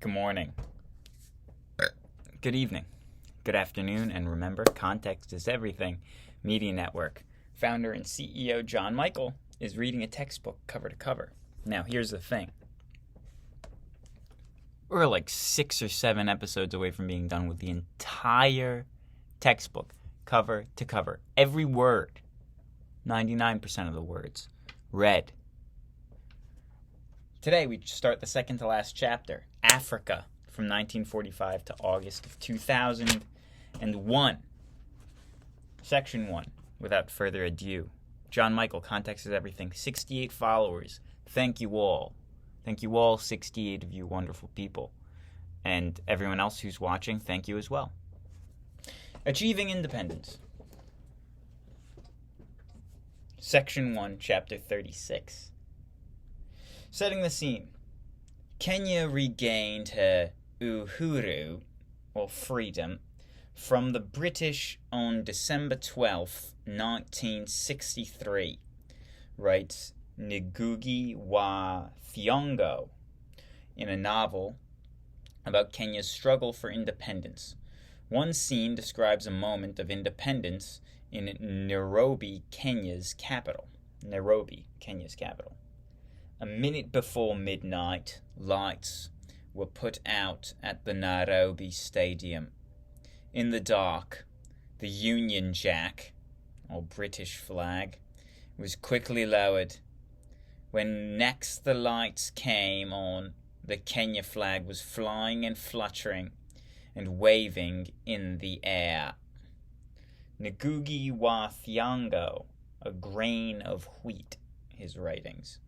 Good morning. Good evening. Good afternoon. And remember, context is everything. Media Network founder and CEO John Michael is reading a textbook cover to cover. Now, here's the thing. We're like 6 or 7 episodes away from being done with the entire textbook, cover to cover. Every word, 99% of the words, read. Today, we start the second to last chapter, Africa, from 1945 to August of 2001. Section 1, without further ado. John Michael, context is everything. 68 followers. Thank you all. Thank you all, 68 of you wonderful people. And everyone else who's watching, thank you as well. Achieving Independence. Section 1, Chapter 36. Setting the scene. Kenya regained her uhuru, or freedom, from the British on December 12th, 1963, writes Ngugi wa Thiong'o in a novel about Kenya's struggle for independence. One scene describes a moment of independence in Nairobi, Kenya's capital. A minute before midnight, lights were put out at the Nairobi Stadium. In the dark, the Union Jack, or British flag, was quickly lowered. When next the lights came on, the Kenya flag was flying and fluttering and waving in the air. Ngugi wa Thiong'o, a grain of wheat, his writings.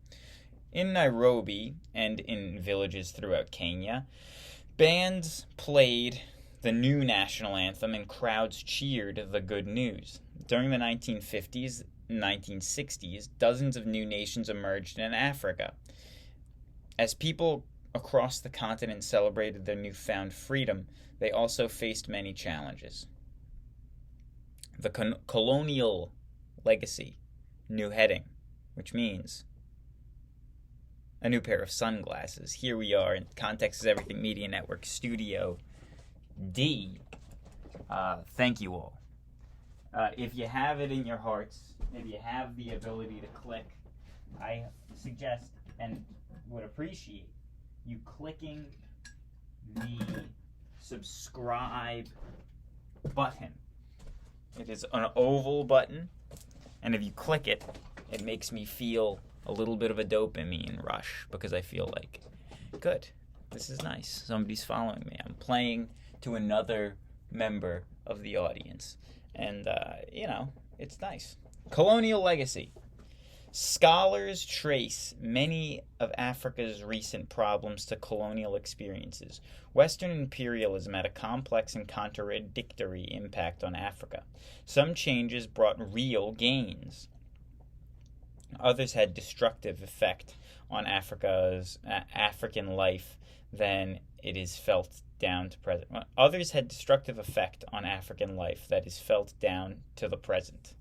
In Nairobi and in villages throughout Kenya, bands played the new national anthem and crowds cheered the good news. During the 1950s and 1960s, dozens of new nations emerged in Africa. As people across the continent celebrated their newfound freedom, they also faced many challenges. The colonial legacy, new heading, which means a new pair of sunglasses. Here we are in Context is Everything Media Network, Studio D. Thank you all. If you have it in your hearts, if you have the ability to click, I suggest and would appreciate you clicking the subscribe button. It is an oval button, and if you click it, it makes me feel a little bit of a dopamine rush because I feel like, good, this is nice. Somebody's following me. I'm playing to another member of the audience. And, it's nice. Colonial legacy. Scholars trace many of Africa's recent problems to colonial experiences. Western imperialism had a complex and contradictory impact on Africa. Some changes brought real gains. Others had destructive effect on African life than it is felt down to present. Others had destructive effect on African life that is felt down to the present.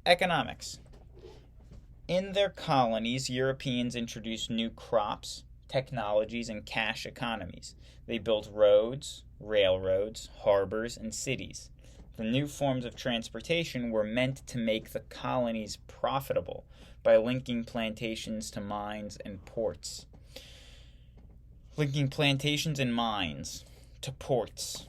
Economics. In their colonies, Europeans introduced new crops, technologies, and cash economies. They built roads, railroads, harbors, and cities. The new forms of transportation were meant to make the colonies profitable by linking plantations to mines and ports. Linking plantations and mines to ports.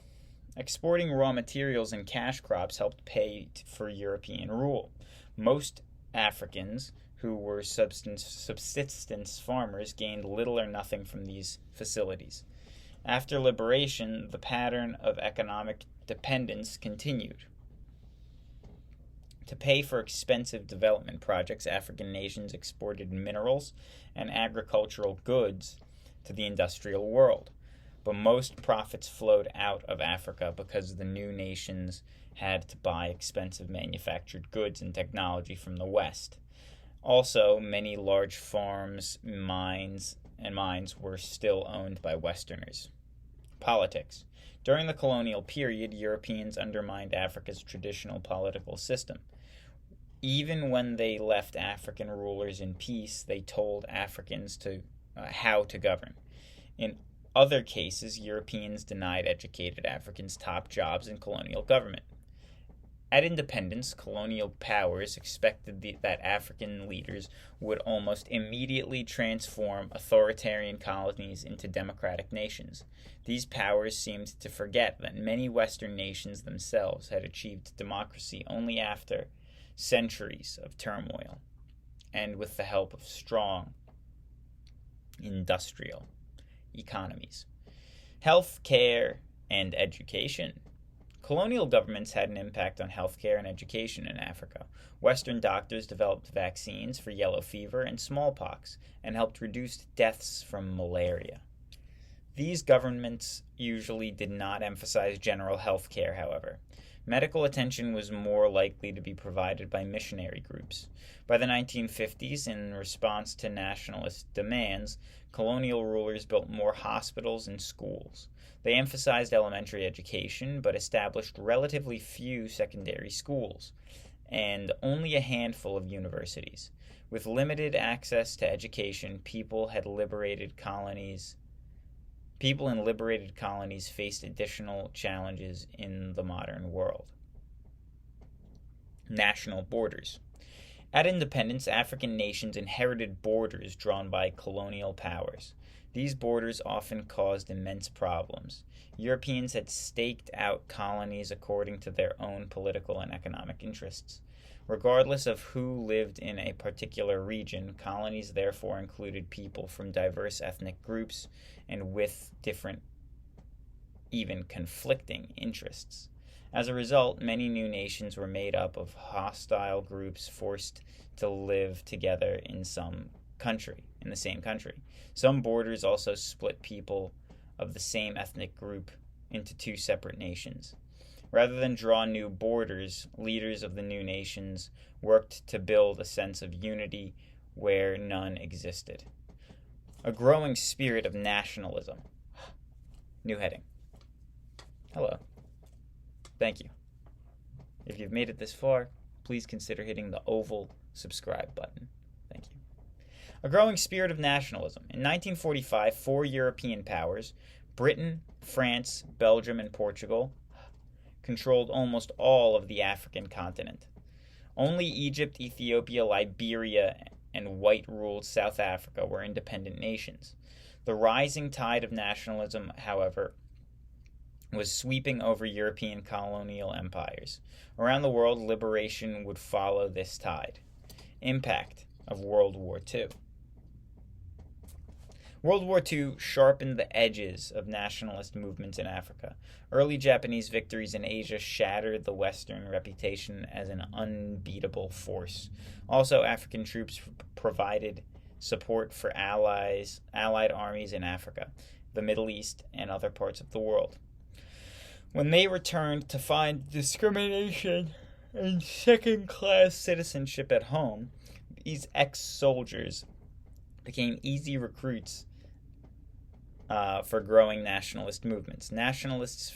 Exporting raw materials and cash crops helped pay for European rule. Most Africans who were subsistence farmers gained little or nothing from these facilities. After liberation, the pattern of economic dependence continued. To pay for expensive development projects, African nations exported minerals and agricultural goods to the industrial world. But most profits flowed out of Africa because the new nations had to buy expensive manufactured goods and technology from the West. Also, many large farms, mines were still owned by Westerners. Politics. During the colonial period, Europeans undermined Africa's traditional political system. Even when they left African rulers in peace, they told Africans how to govern. In other cases, Europeans denied educated Africans top jobs in colonial government. At independence, colonial powers expected that African leaders would almost immediately transform authoritarian colonies into democratic nations. These powers seemed to forget that many Western nations themselves had achieved democracy only after centuries of turmoil, and with the help of strong industrial economies. Health care and education. Colonial governments had an impact on healthcare and education in Africa. Western doctors developed vaccines for yellow fever and smallpox and helped reduce deaths from malaria. These governments usually did not emphasize general health care, however. Medical attention was more likely to be provided by missionary groups. By the 1950s, in response to nationalist demands, colonial rulers built more hospitals and schools. They emphasized elementary education, but established relatively few secondary schools, and only a handful of universities. With limited access to education, people in liberated colonies faced additional challenges in the modern world. National borders. At independence, African nations inherited borders drawn by colonial powers. These borders often caused immense problems. Europeans had staked out colonies according to their own political and economic interests. Regardless of who lived in a particular region, colonies therefore included people from diverse ethnic groups and with different, even conflicting, interests. As a result, many new nations were made up of hostile groups forced to live together in the same country. Some borders also split people of the same ethnic group into two separate nations. Rather than draw new borders, leaders of the new nations worked to build a sense of unity where none existed. A growing spirit of nationalism. New heading. Hello. Thank you. If you've made it this far, please consider hitting the oval subscribe button. Thank you. A growing spirit of nationalism. In 1945, four European powers, Britain, France, Belgium, and Portugal, controlled almost all of the African continent. Only Egypt, Ethiopia, Liberia, and white-ruled South Africa were independent nations. The rising tide of nationalism, however, was sweeping over European colonial empires. Around the world, liberation would follow this tide. Impact of World War II. World War II sharpened the edges of nationalist movements in Africa. Early Japanese victories in Asia shattered the Western reputation as an unbeatable force. Also, African troops provided support for Allied armies in Africa, the Middle East, and other parts of the world. When they returned to find discrimination and second-class citizenship at home, these ex-soldiers became easy recruits for growing nationalist movements. Nationalists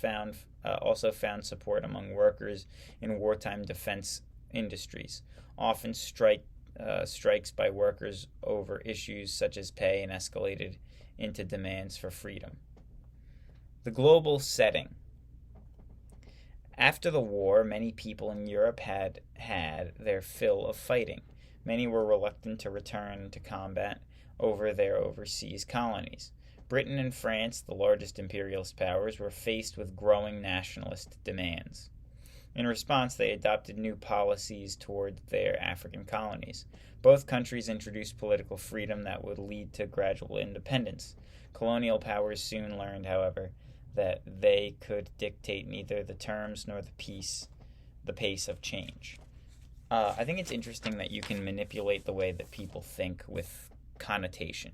also found support among workers in wartime defense industries, often strikes by workers over issues such as pay and escalated into demands for freedom. The global setting. After the war, many people in Europe had their fill of fighting. Many were reluctant to return to combat over their overseas colonies. Britain and France, the largest imperialist powers, were faced with growing nationalist demands. In response, they adopted new policies toward their African colonies. Both countries introduced political freedom that would lead to gradual independence. Colonial powers soon learned, however, that they could dictate neither the terms nor the pace of change. I think it's interesting that you can manipulate the way that people think with connotation.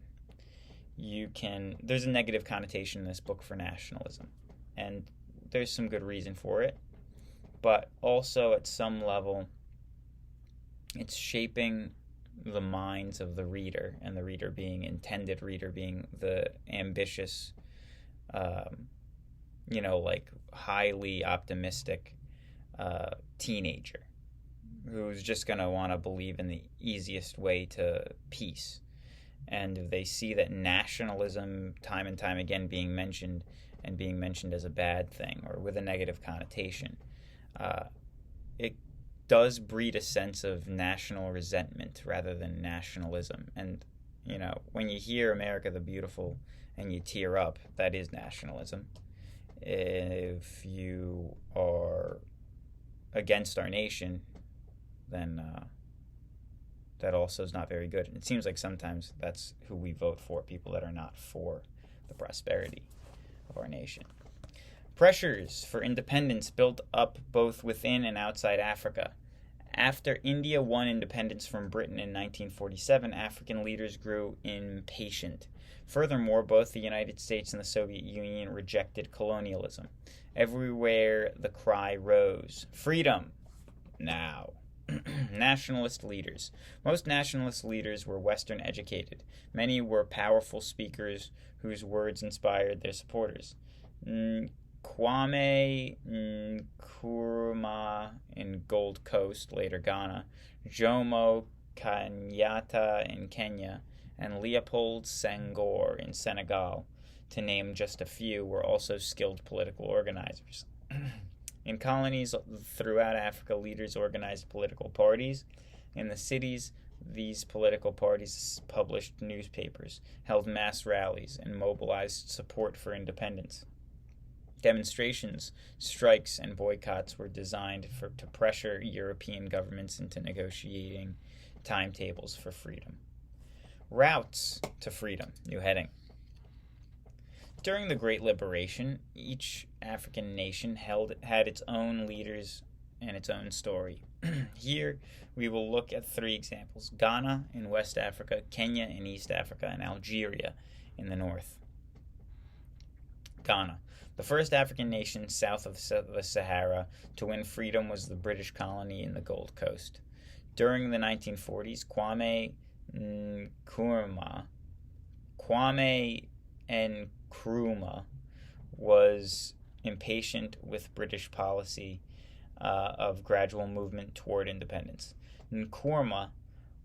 There's a negative connotation in this book for nationalism, and there's some good reason for it, but also at some level it's shaping the minds of the reader, and the reader being intended reader being the ambitious highly optimistic teenager who's just going to want to believe in the easiest way to peace. and they see that nationalism time and time again being mentioned, and being mentioned as a bad thing or with a negative connotation, it does breed a sense of national resentment rather than nationalism. And, when you hear America the Beautiful and you tear up, that is nationalism. If you are against our nation, then that also is not very good. And it seems like sometimes that's who we vote for, people that are not for the prosperity of our nation. Pressures for independence built up both within and outside Africa. After India won independence from Britain in 1947, African leaders grew impatient. Furthermore, both the United States and the Soviet Union rejected colonialism. Everywhere the cry rose, freedom, now. Nationalist leaders. Most nationalist leaders were Western educated. Many were powerful speakers whose words inspired their supporters. Kwame Nkrumah in Gold Coast, later Ghana, Jomo Kenyatta in Kenya, and Leopold Senghor in Senegal, to name just a few, were also skilled political organizers. In colonies throughout Africa, leaders organized political parties. In the cities, these political parties published newspapers, held mass rallies, and mobilized support for independence. Demonstrations, strikes, and boycotts were designed to pressure European governments into negotiating timetables for freedom. Routes to freedom. New heading. During the Great Liberation, each African nation had its own leaders and its own story. Here, we will look at 3 examples: Ghana in West Africa, Kenya in East Africa, and Algeria in the north. Ghana. The first African nation south of the Sahara to win freedom was the British colony in the Gold Coast. During the 1940s, Kwame Nkrumah was impatient with British policy of gradual movement toward independence. Nkrumah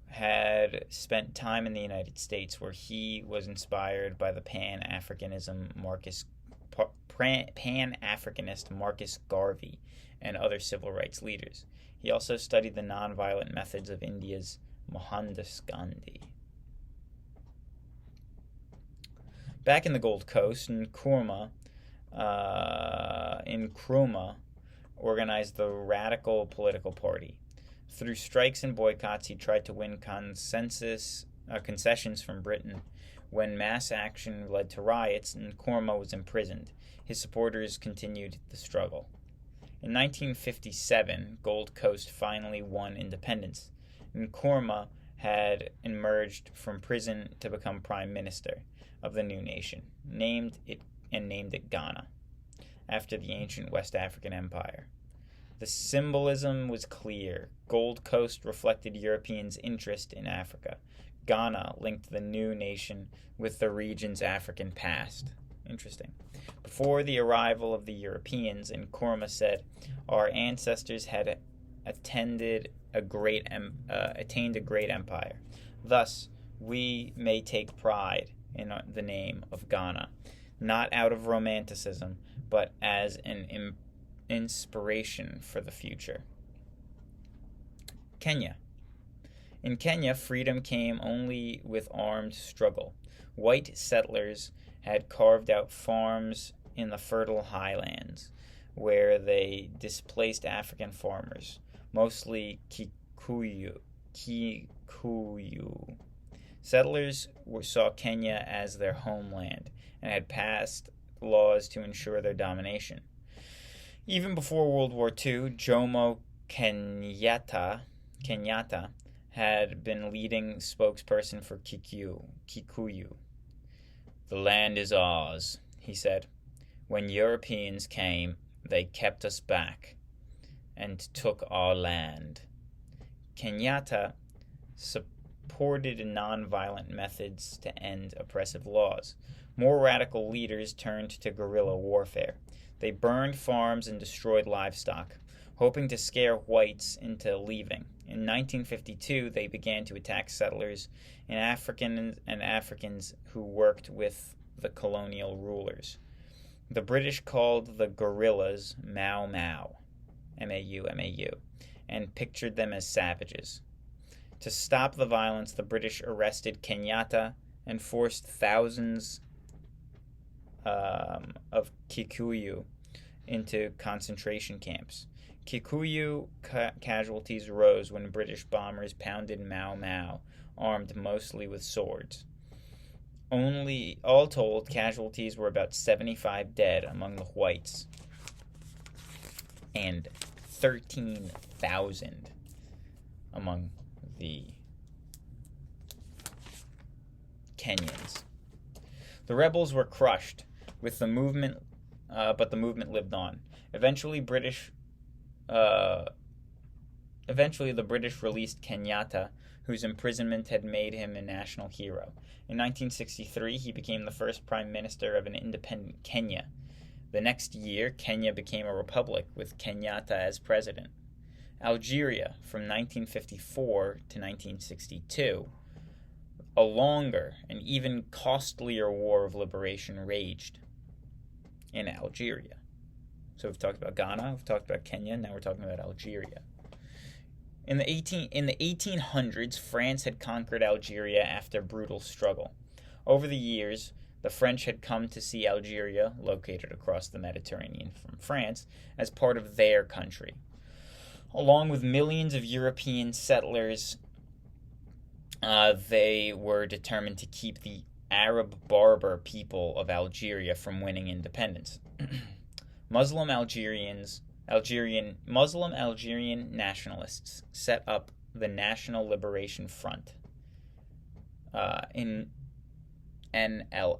had spent time in the United States, where he was inspired by the Pan-Africanist Marcus Garvey and other civil rights leaders. He also studied the nonviolent methods of India's Mohandas Gandhi. Back in the Gold Coast, Nkrumah organized the Radical Political Party. Through strikes and boycotts, he tried to win concessions from Britain. When mass action led to riots, Nkrumah was imprisoned. His supporters continued the struggle. In 1957, Gold Coast finally won independence. Nkrumah had emerged from prison to become prime minister of the new nation, named it Ghana, after the ancient West African Empire. The symbolism was clear. Gold Coast reflected Europeans' interest in Africa. Ghana linked the new nation with the region's African past. Interesting. Before the arrival of the Europeans, Nkrumah said, our ancestors had attained a great empire. Thus, we may take pride in the name of Ghana, not out of romanticism, but as an inspiration for the future. Kenya. In Kenya, freedom came only with armed struggle. White settlers had carved out farms in the fertile highlands, where they displaced African farmers, mostly Kikuyu. Settlers saw Kenya as their homeland and had passed laws to ensure their domination. Even before World War II, Jomo Kenyatta had been leading spokesperson for Kikuyu. The land is ours, he said. When Europeans came, they kept us back and took our land. Kenyatta supported nonviolent methods to end oppressive laws. More radical leaders turned to guerrilla warfare. They burned farms and destroyed livestock. hoping to scare whites into leaving. In 1952, they began to attack settlers and Africans who worked with the colonial rulers. The British called the guerrillas Mau Mau, M-A-U, M-A-U, and pictured them as savages. To stop the violence, the British arrested Kenyatta and forced thousands of Kikuyu into concentration camps. Kikuyu casualties rose when British bombers pounded Mau Mau, armed mostly with swords. All told, casualties were about 75 dead among the whites and 13,000 among the Kenyans. The rebels were crushed with the movement, but the movement lived on. Eventually, the British released Kenyatta, whose imprisonment had made him a national hero. In 1963, he became the first prime minister of an independent Kenya. The next year, Kenya became a republic with Kenyatta as president. Algeria, from 1954 to 1962, a longer and even costlier war of liberation raged in Algeria. So we've talked about Ghana, we've talked about Kenya, now we're talking about Algeria. In the 1800s, France had conquered Algeria after brutal struggle. Over the years, the French had come to see Algeria, located across the Mediterranean from France, as part of their country. Along with millions of European settlers, they were determined to keep the Arab Berber people of Algeria from winning independence. Muslim Algerian nationalists set up the National Liberation Front in FLN.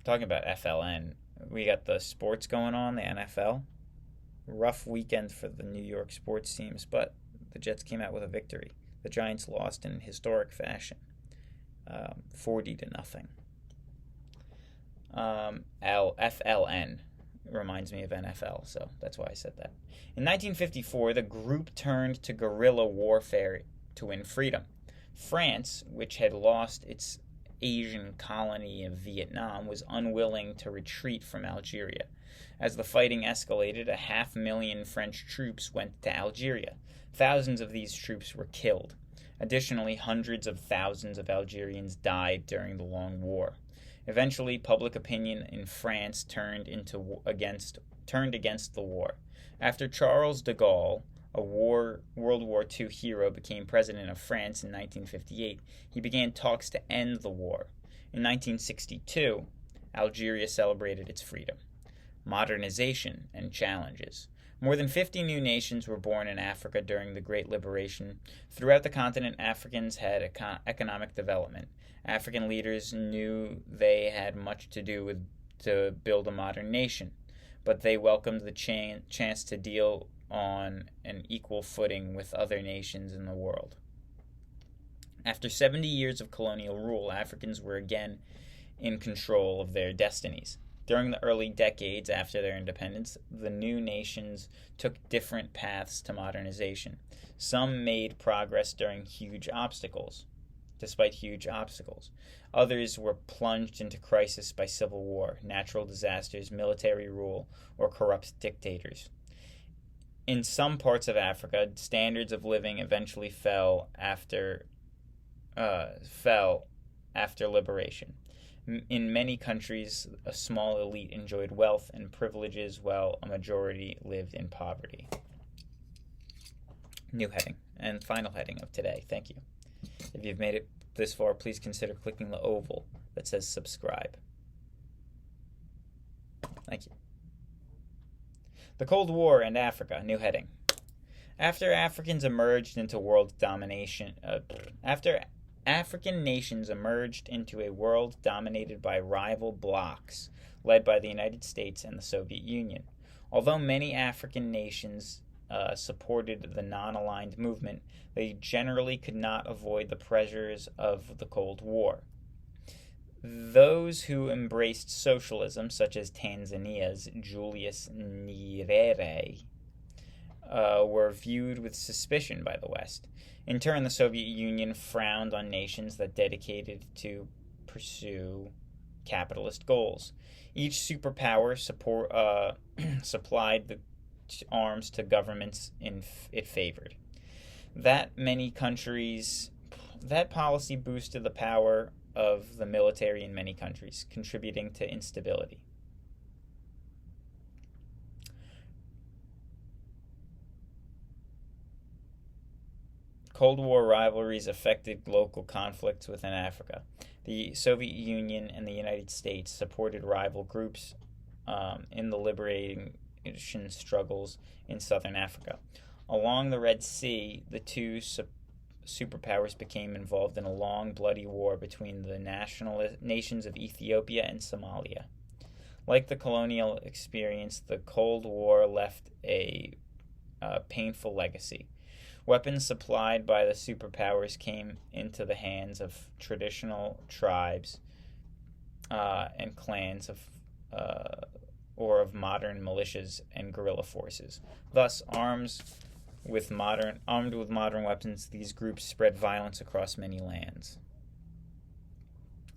Talking about FLN, we got the sports going on, the NFL. Rough weekend for the New York sports teams, but the Jets came out with a victory. The Giants lost in historic fashion, 40-0. FLN reminds me of NFL, so that's why I said that. In 1954, the group turned to guerrilla warfare to win freedom. France, which had lost its Asian colony of Vietnam, was unwilling to retreat from Algeria. As the fighting escalated, 500,000 French troops went to Algeria. Thousands of these troops were killed. Additionally, hundreds of thousands of Algerians died during the long war. Eventually, public opinion in France turned against the war. After Charles de Gaulle, a World War II hero, became president of France in 1958, he began talks to end the war. In 1962, Algeria celebrated its freedom. Modernization and challenges. More than 50 new nations were born in Africa during the Great Liberation. Throughout the continent, Africans had economic development. African leaders knew they had much to do to build a modern nation, but they welcomed the chance to deal on an equal footing with other nations in the world. After 70 years of colonial rule, Africans were again in control of their destinies. During the early decades after their independence, the new nations took different paths to modernization. Some made progress despite huge obstacles. Others were plunged into crisis by civil war, natural disasters, military rule, or corrupt dictators. In some parts of Africa, standards of living eventually fell after liberation. In many countries, a small elite enjoyed wealth and privileges while a majority lived in poverty. New heading and final heading of today. Thank you. If you've made it this far, please consider clicking the oval that says subscribe. Thank you. The Cold War and Africa. New heading. After African nations emerged into a world dominated by rival blocs led by the United States and the Soviet Union. Although many African nations supported the non-aligned movement, they generally could not avoid the pressures of the Cold War. Those who embraced socialism, such as Tanzania's Julius Nyerere, were viewed with suspicion by the West. In turn, the Soviet Union frowned on nations that dedicated to pursue capitalist goals. Each superpower supplied the arms to governments it favored. That policy boosted the power of the military in many countries, contributing to instability. Cold War rivalries affected local conflicts within Africa. The Soviet Union and the United States supported rival groups in the liberation struggles in southern Africa. Along the Red Sea, the two superpowers became involved in a long, bloody war between the nations of Ethiopia and Somalia. Like the colonial experience, the Cold War left a painful legacy. Weapons supplied by the superpowers came into the hands of traditional tribes and clans or of modern militias and guerrilla forces. Thus, armed with modern weapons, these groups spread violence across many lands.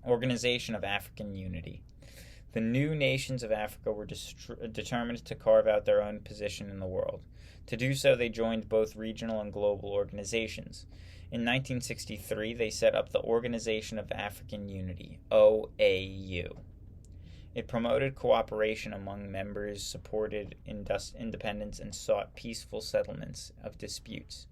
Organization of African unity. The new nations of Africa were determined to carve out their own position in the world. To do so, they joined both regional and global organizations. In 1963, they set up the Organization of African Unity, OAU. It promoted cooperation among members, supported independence, and sought peaceful settlements of disputes.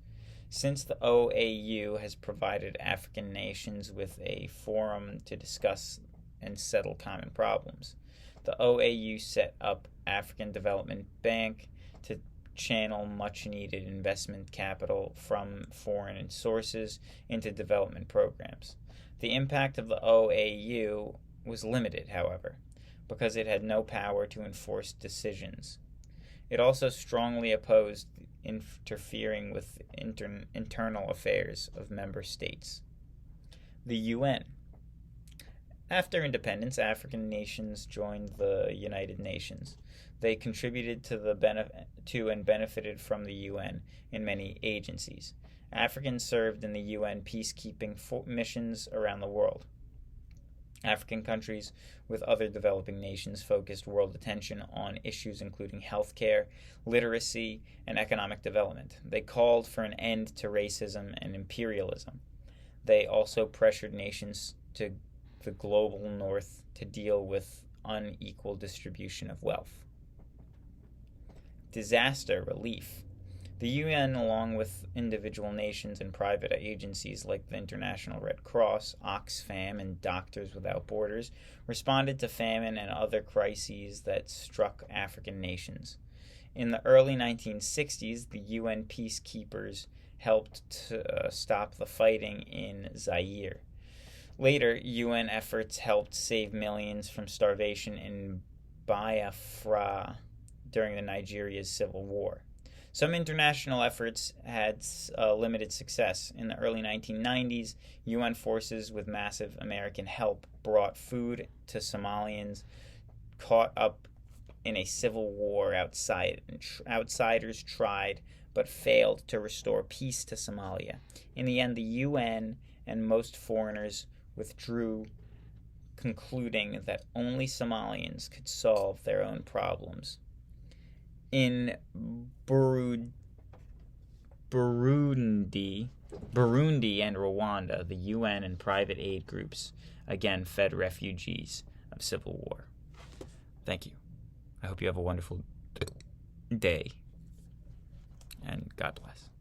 Since the OAU has provided African nations with a forum to discuss and settle common problems, the OAU set up African Development Bank to channel much-needed investment capital from foreign sources into development programs. The impact of the OAU was limited, however, because it had no power to enforce decisions. It also strongly opposed interfering with internal affairs of member states. The UN. After independence, African nations joined the United Nations. They contributed to and benefited from the UN in many agencies. Africans served in the UN peacekeeping missions around the world. African countries with other developing nations focused world attention on issues including healthcare, literacy, and economic development. They called for an end to racism and imperialism. They also pressured nations to the global north to deal with unequal distribution of wealth. Disaster relief. The UN, along with individual nations and private agencies like the International Red Cross, Oxfam, and Doctors Without Borders, responded to famine and other crises that struck African nations. In the early 1960s, the UN peacekeepers helped to stop the fighting in Zaire. Later, UN efforts helped save millions from starvation in Biafra during the Nigeria's civil war. Some international efforts had limited success. In the early 1990s, UN forces with massive American help brought food to Somalians caught up in a civil war outside. Outsiders tried but failed to restore peace to Somalia. In the end, the UN and most foreigners withdrew, concluding that only Somalians could solve their own problems. In Burundi and Rwanda, the UN and private aid groups again fed refugees of civil war. Thank you. I hope you have a wonderful day, and God bless.